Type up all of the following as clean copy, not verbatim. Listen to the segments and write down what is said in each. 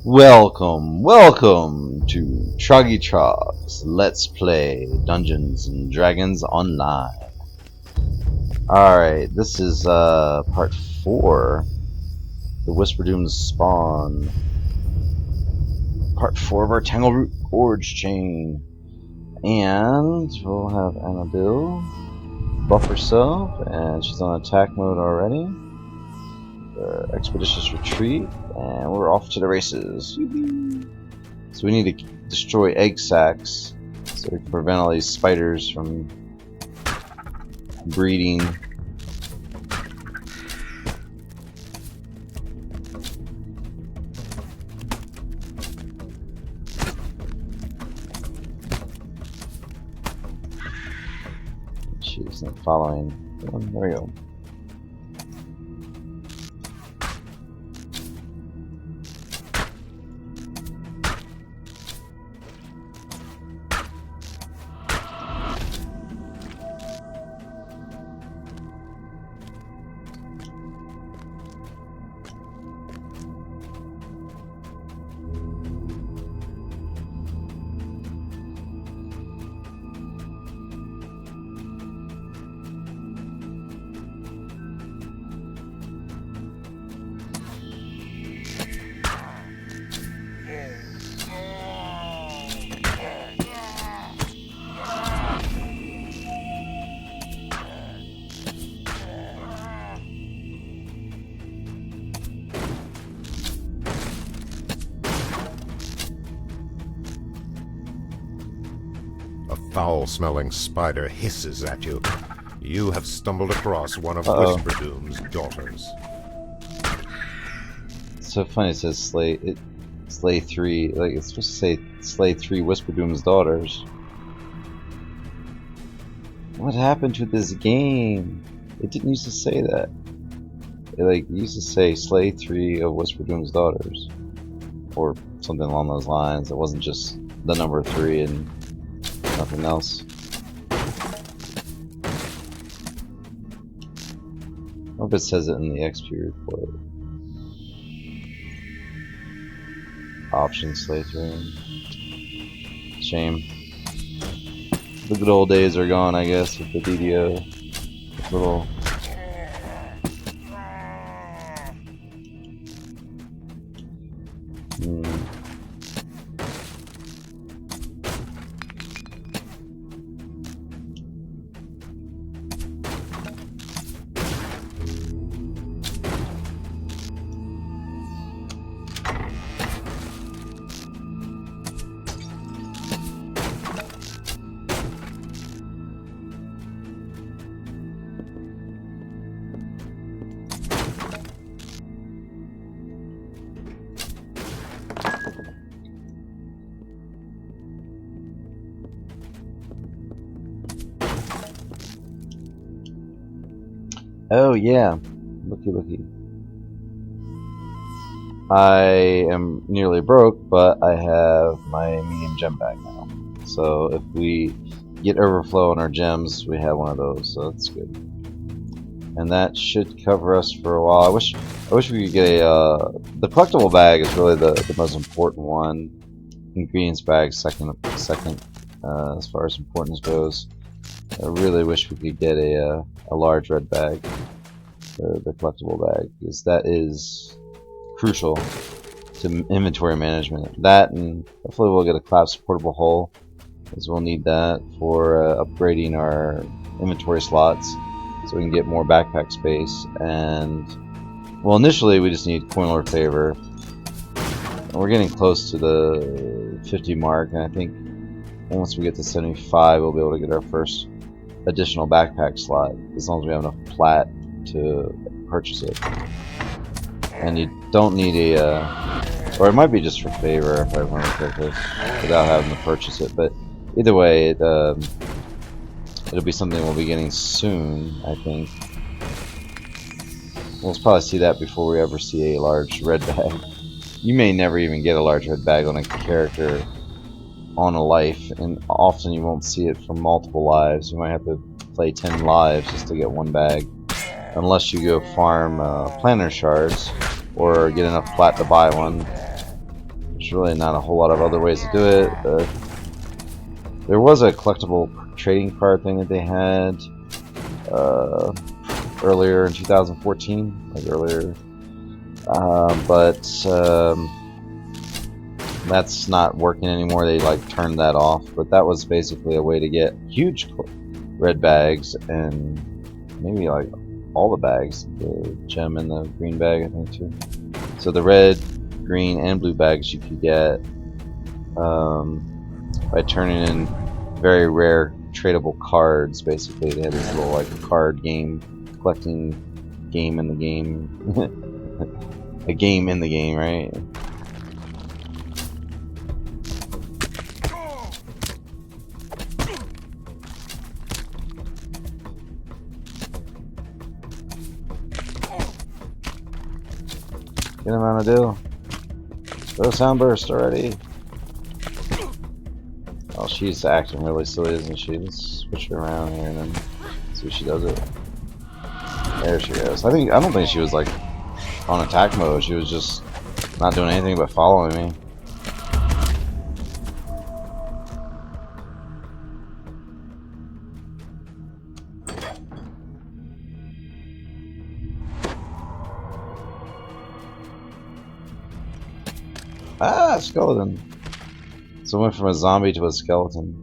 Welcome to Troggy Trog's Let's Play Dungeons and Dragons Online. Alright, this is part 4, the Whisperdoom spawn. Part 4 of our Tangleroot Gorge chain. And we'll have Annabelle buff herself, and she's on attack mode already. Expeditious retreat, and we're off to the races. So we need to destroy egg sacs so we can prevent all these spiders from breeding. She's not following. There we go. A foul-smelling spider hisses at you. You have stumbled across one of Whisperdoom's daughters. It's so funny, it says slay 3, like it's supposed to say slay 3 Whisperdoom's daughters. What happened to this game? It didn't used to say that. It used to say slay 3 of Whisperdoom's daughters. Or something along those lines. It wasn't just the number 3 and nothing else. I hope it says it in the XP report. Option slay 3. Shame. The good old days are gone, I guess, with the DDO. Little. Oh yeah, looky. I am nearly broke, but I have my medium gem bag now. So if we get overflow on our gems, we have one of those, so that's good. And that should cover us for a while. I wish we could get a the collectible bag is really the most important one. Ingredients bag second as far as importance goes. I really wish we could get a large red bag, the collectible bag, because that is crucial to inventory management. That, and hopefully we'll get a collapsed portable hull, because we'll need that for upgrading our inventory slots, so we can get more backpack space. And well, initially we just need Coin Lord Favor. And we're getting close to the 50 mark, and I think once we get to 75, we'll be able to get our first additional backpack slot, as long as we have enough plat to purchase it. And you don't need a, or it might be just for favor if I remember correctly, without having to purchase it. But either way, it'll be something we'll be getting soon, I think. We'll probably see that before we ever see a large red bag. You may never even get a large red bag on a character on a life, and often you won't see it for multiple lives. You might have to play 10 lives just to get one bag, unless you go farm planner shards or get enough plat to buy one. there's really not a whole lot of other ways to do it. There was a collectible trading card thing that they had earlier in 2014, like earlier, but that's not working anymore. They like turned that off, but that was basically a way to get huge red bags and maybe like all the bags, the gem and the green bag I think too. So the red, green, and blue bags you could get by turning in very rare tradable cards. Basically they had this little like card game, collecting game in the game. A game in the game, right? Get him on a deal. Go soundburst already. Oh, she's acting really silly, isn't she? Let's switch her around here and then see if she does it. There she goes. I don't think she was like on attack mode. She was just not doing anything but following me. Ah, skeleton. So I went from a zombie to a skeleton.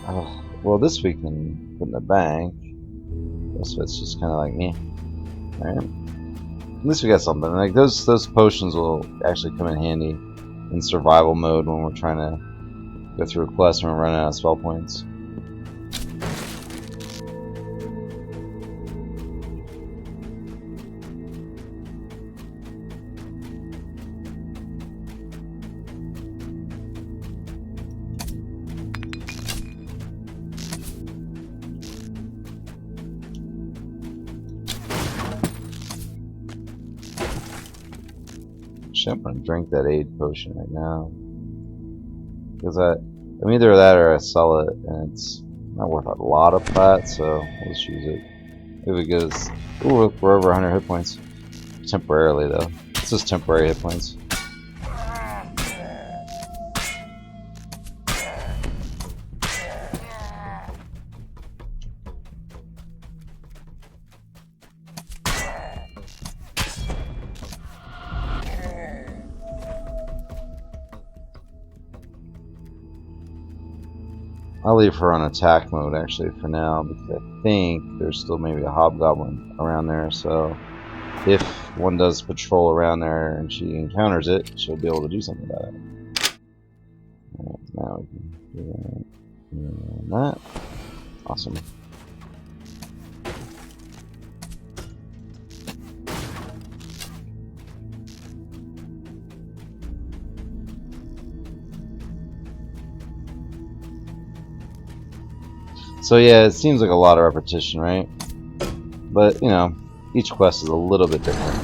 Oh, well, this we can put in the bank. So it's just kind of like me. Alright. At least we got something. Like those potions will actually come in handy in survival mode when we're trying to go through a quest and we're running out of spell points. I'm gonna drink that aid potion right now because I'm either that or I sell it and it's not worth a lot of plat, so we'll just use it. If it goes, ooh, we're over 100 hit points temporarily though. It's just temporary hit points. I'll leave her on attack mode actually for now because I think there's still maybe a hobgoblin around there, so if one does patrol around there and she encounters it, she'll be able to do something about it. Alright, now we can do that. Awesome. So yeah, it seems like a lot of repetition, right? But, you know, each quest is a little bit different.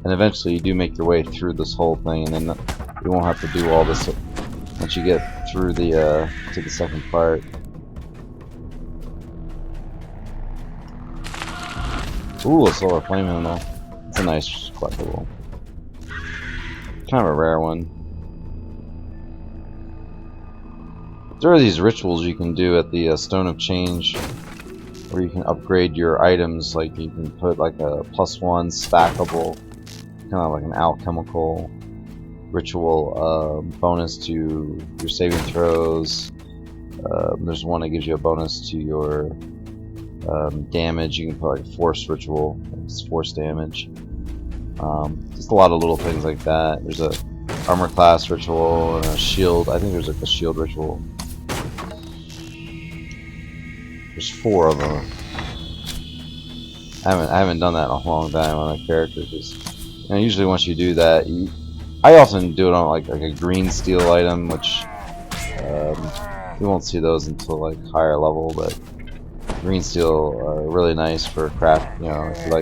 And eventually you do make your way through this whole thing, and then you won't have to do all this once you get through the to the second part. Ooh, a solar flame handle. It's a nice collectible. Kind of a rare one. There are these rituals you can do at the Stone of Change where you can upgrade your items. Like you can put like a +1 stackable, kind of like an alchemical ritual bonus to your saving throws. There's one that gives you a bonus to your damage. You can put like a force ritual, it's force damage. Just a lot of little things like that. There's a armor class ritual and a shield. I think there's like a shield ritual. There's 4 of them. I haven't done that in a long time on a character because, you know, usually once you do that, I often do it on like a green steel item, which you won't see those until like higher level. But green steel are really nice for craft. You know, if you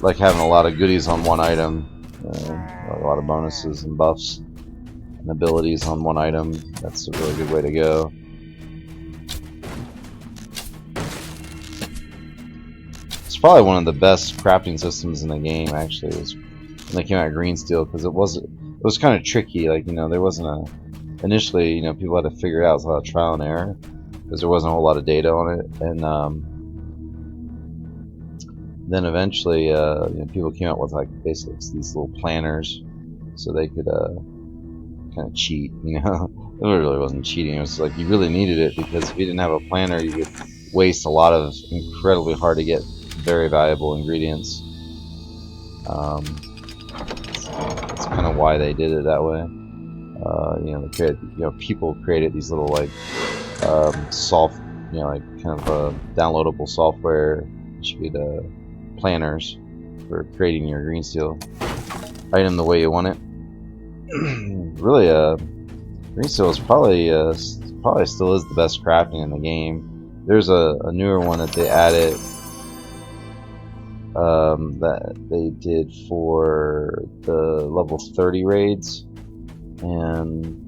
like having a lot of goodies on one item, a lot of bonuses and buffs and abilities on one item. That's a really good way to go. Probably one of the best crafting systems in the game. Actually, is when they came out of green steel, because it was kind of tricky. Like, you know, there wasn't a initially, you know, people had to figure it out. It was a lot of trial and error because there wasn't a whole lot of data on it, and then eventually, you know, people came out with like basically these little planners, so they could kind of cheat. You know, it really wasn't cheating. It was like you really needed it, because if you didn't have a planner, you could waste a lot of incredibly hard to get, very valuable ingredients. That's kind of why they did it that way. You know, they created, you know, people created these little like you know, like kind of downloadable software, which could planners for creating your green steel item the way you want it. Really, green steel is probably still is the best crafting in the game. There's a newer one that they added, that they did for the level 30 raids, and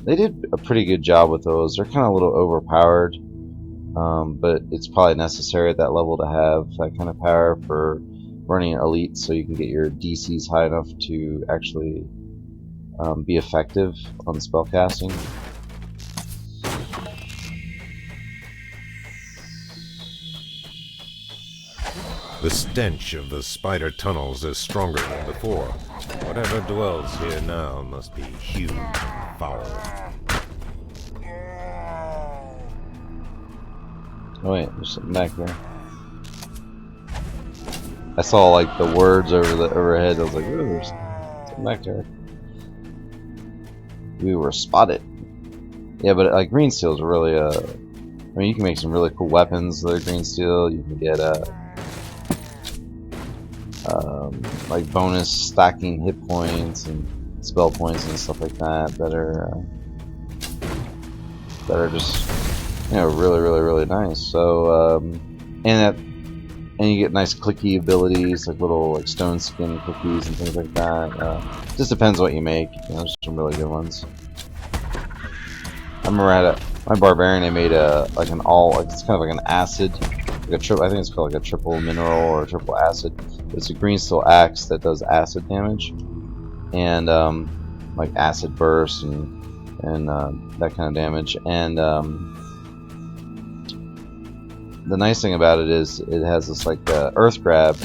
they did a pretty good job with those. They're kind of a little overpowered, but it's probably necessary at that level to have that kind of power for running elite, so you can get your DCs high enough to actually be effective on spellcasting. The stench of the spider tunnels is stronger than before. Whatever dwells here now must be huge and foul. Oh wait, there's something back there. I saw like the words overhead. I was like, ooh, there's something back there. We were spotted. Yeah, but like green steel is really I mean, you can make some really cool weapons with green steel. You can get like bonus stacking hit points and spell points and stuff like that that are just, you know, really nice. So and you get nice clicky abilities, like little like stone skin cookies and things like that. Just depends what you make. You know, there's some really good ones. I remember at my barbarian, I made like an it's kind of like an acid, like a I think it's called like a triple mineral or a triple acid. It's a green steel axe that does acid damage, and like acid burst and that kind of damage. And the nice thing about it is it has this like earth grab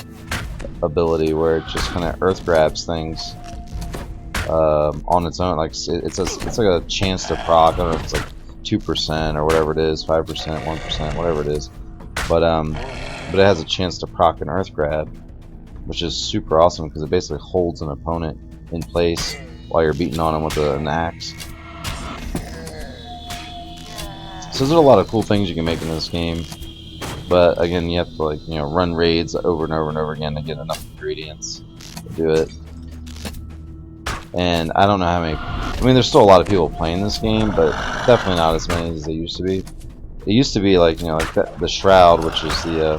ability, where it just kind of earth grabs things on its own. Like it's like a chance to proc. I don't know if it's like 2% or whatever it is, 5%, 1%, whatever it is. But it has a chance to proc an earth grab, which is super awesome because it basically holds an opponent in place while you're beating on him with an axe. So there's a lot of cool things you can make in this game, but again, you have to, like, you know, run raids over and over and over again to get enough ingredients to do it. And I don't know how many. I mean, there's still a lot of people playing this game, but definitely not as many as they used to be. It used to be like, you know, like the Shroud, which is the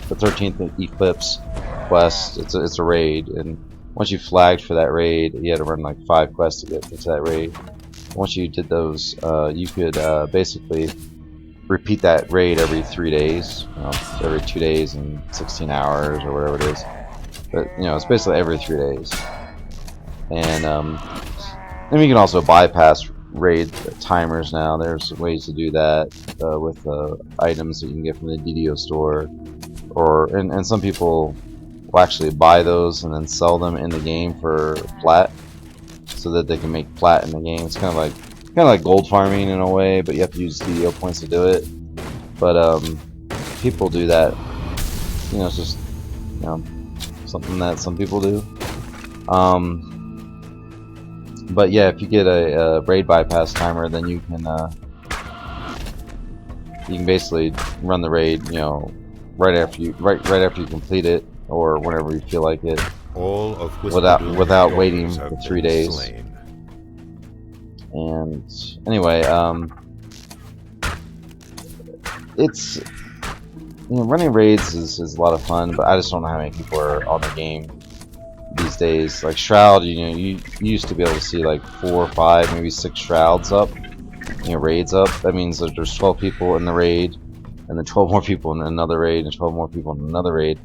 13th Eclipse quest. It's a raid, and once you flagged for that raid, you had to run like 5 quests to get to that raid. Once you did those, you could basically repeat that raid every 3 days, you know, every 2 days and 16 hours or whatever it is. But, you know, it's basically every 3 days. And you can also bypass raid timers now. There's ways to do that with items that you can get from the DDO store, and some people will actually buy those and then sell them in the game for plat, so that they can make plat in the game. It's kind of like gold farming in a way, but you have to use DDO points to do it. But people do that. You know, it's just, you know, something that some people do. But yeah, if you get a raid bypass timer, then you can basically run the raid, you know, right after you complete it, or whenever you feel like it, all of without waiting for 3 days. Slain. And anyway, it's, you know, running raids is a lot of fun, but I just don't know how many people are on the game these days. Like Shroud, you know, you used to be able to see like 4 or 5, maybe 6 Shrouds up, you know, raids up. That means that there's 12 people in the raid, and then 12 more people in another raid, and 12 more people in another raid,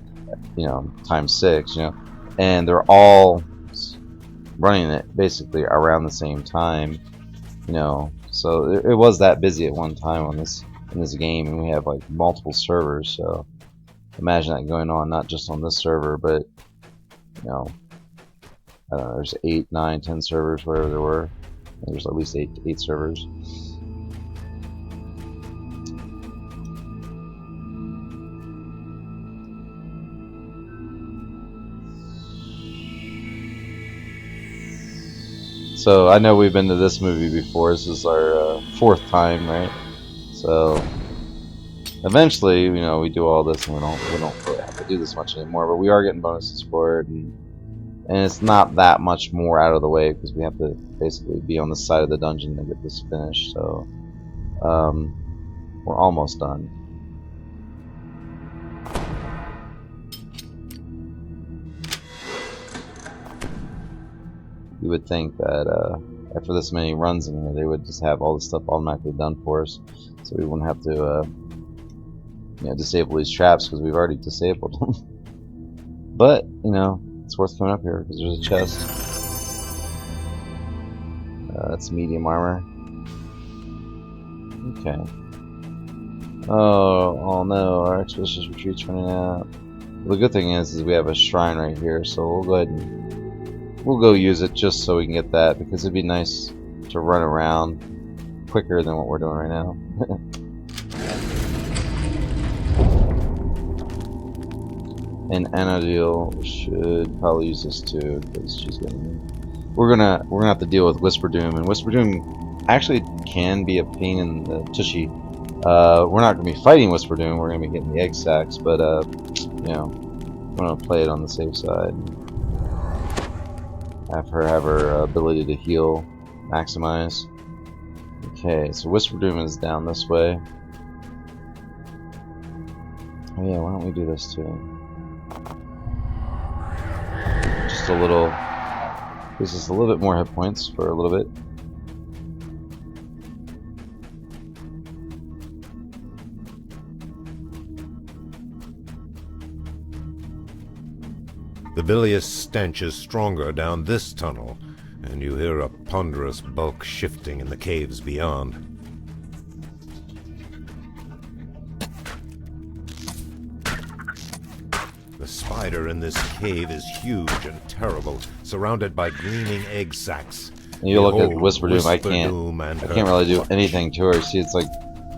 you know, times 6, you know. and they're all running it basically around the same time, you know. So it was that busy at one time on this in this game, and we have like multiple servers. So imagine that going on not just on this server, but you know, I don't know, there's 8, 9, 10 servers, whatever there were. There's at least 8 servers. So I know we've been to this movie before. This is our 4th time, right? So eventually, you know, we do all this, and we don't really have to do this much anymore. But we are getting bonuses for it, and it's not that much more out of the way because we have to basically be on the side of the dungeon to get this finished. So we're almost done. You would think that after this many runs in here, they would just have all this stuff automatically done for us, so we wouldn't have to you know, disable these traps because we've already disabled them. But you know, it's worth coming up here because there's a chest. That's medium armor. Okay. Oh no, our expeditious retreat's running out. Well, the good thing is we have a shrine right here, so we'll go ahead and we'll go use it just so we can get that, because it'd be nice to run around quicker than what we're doing right now. And Anadil should probably use this too, because she's getting. We're gonna have to deal with Whisperdoom, and Whisperdoom actually can be a pain in the tushy. We're not gonna be fighting Whisperdoom. We're gonna be getting the egg sacs, but you know, I'm gonna play it on the safe side. Have her ability to heal maximize. Okay, so Whisperdoom is down this way. Oh yeah, why don't we do this too? Just a little. Gives us a little bit more hit points for a little bit. The bilious stench is stronger down this tunnel, and you hear a ponderous bulk shifting in the caves beyond. The spider in this cave is huge and terrible, surrounded by gleaming egg sacs. You look at Whisperdoom, I can't really do anything to her. See, it's like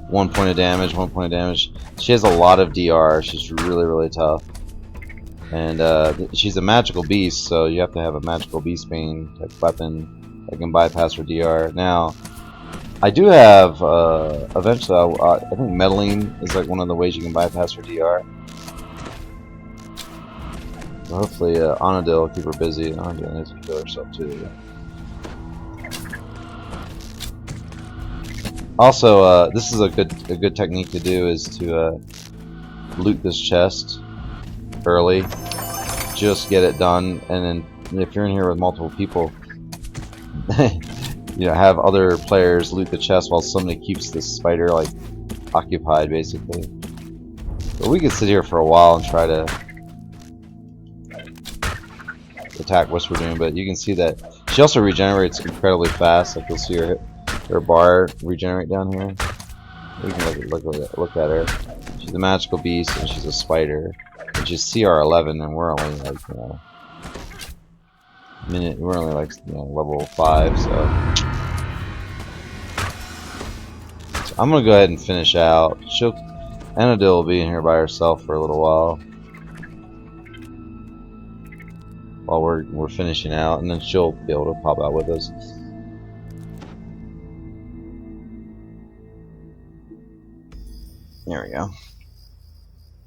1 point of damage, 1 point of damage. She has a lot of DR. She's really tough. And she's a magical beast, so you have to have a magical beast bane type weapon that can bypass her DR. Now, I do have, eventually, I think meddling is like one of the ways you can bypass her DR. So hopefully, Anadil will keep her busy. Anadil needs to kill herself too. Also, this is a good technique to do, is to loot this chest early, just get it done, and then if you're in here with multiple people, you know, have other players loot the chest while somebody keeps this spider like occupied, basically. But we could sit here for a while and try to attack Whisperdoom, but you can see that she also regenerates incredibly fast. Like you'll see her bar regenerate down here. You can look at her. She's a magical beast, and she's a spider. And she's CR11, and we're only like, you know, we're only like, you know, level 5. So I'm gonna go ahead and finish out. Anadil will be in here by herself for a little while we're finishing out, and then she'll be able to pop out with us. There we go.